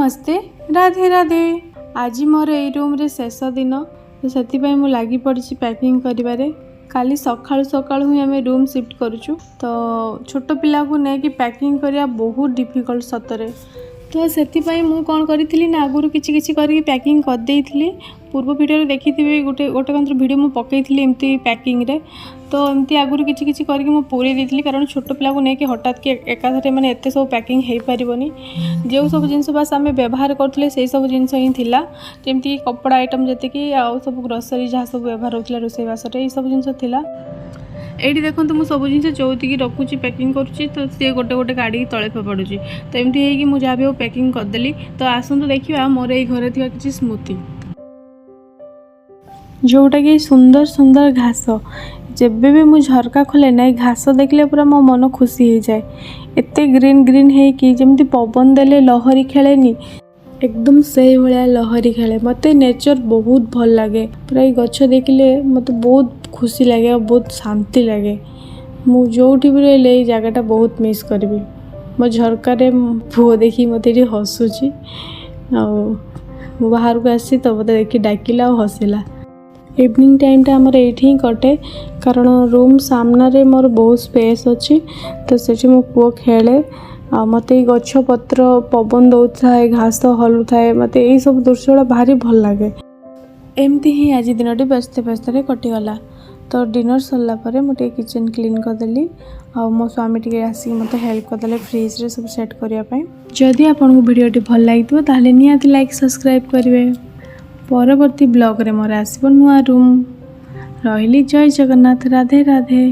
नमस्ते राधे राधे। आज मोर ए रूम रे शेष दिन तो से मु लगी पड़ी पैकिंग करिबारे। काली सकाळु सकाळु ही आम रूम शिफ्ट करुचु तो छोट पिला को लेकिन पैकिंग करिया बहुत डिफिकल्ट सतरे। तो से कौन करी ना आगुरी किसी करके पैकिंग कर देइथिली। पूर्व वीडियो देखी गोटे गोटे कंत्र वीडियो मु पकईथि एमती पैकिंग रे तो एमती आगुरी किसी करके मु पूरे देइथिली कारण छोट पिला को लेकिन हठात के एकाधरे माने एते सब पैकिंग हो पारिबनी। जो सब जिनस बास आम व्यवहार करथले से सब जिनस ही थिला जेमती कपड़ा आइटम जति कि आ सब ग्रोसरी जहाँ सब व्यवहार होतला रोसई बासरे ये सब जिनस थिला। एठी देखो मु सब जिन चौथिकी रखुची पैकिंग करुच्ची तो सी गोटे गोटे गाड़ी तले पड़ुची तो एमती है कि मुझे जहाँ भी पैकिंग करदेली। तो आसतु देखा मोर ये घर थी किसी स्मृति जोटा कि सुंदर सुंदर घास जेबे भी मुझे झरका खोले ना घास देखले पूरा मो मन खुशी हो जाए। एते ग्रीन ग्रीन है कि जमती पवन देले लहरी खेलेनी एकदम से भाया लहरी खेले। मत नेचर बहुत भल लगे पूरा ये गछ देखले मत बहुत खुशी लगे और बहुत शांति लगे। मु जोठी भी रही जगटा बहुत मिस करी। मो झरकार पुओ देखी मत ये हसुची बाहर को आसी तो मत देखी डाकिला और हसिला। इवनिंग टाइम आमर ये कटे कारण रूम सामने मोर बहुत स्पेस अच्छी तो से मो पुओ खेले आ मत गछ पत्र पवन दौ थाए घास हलु थाए मत यही सब दृश्य गुड़ा भारी भल लगे। एमती ही आज दिन व्यस्त व्यस्त कटिगला। तो डिनर सरला पर मुझे किचन क्लीन करदेली आ मो स्वामी टी आसिक मत हेल्प करदे फ्रिज रे सब सेट करने। जदि आपको वीडियो भल लगे ताहले निहाती लाइक सब्सक्राइब करेंगे। परवर्ती ब्लॉग रे मोर आसब नुआ रूम। रही जय जगन्नाथ राधे राधे।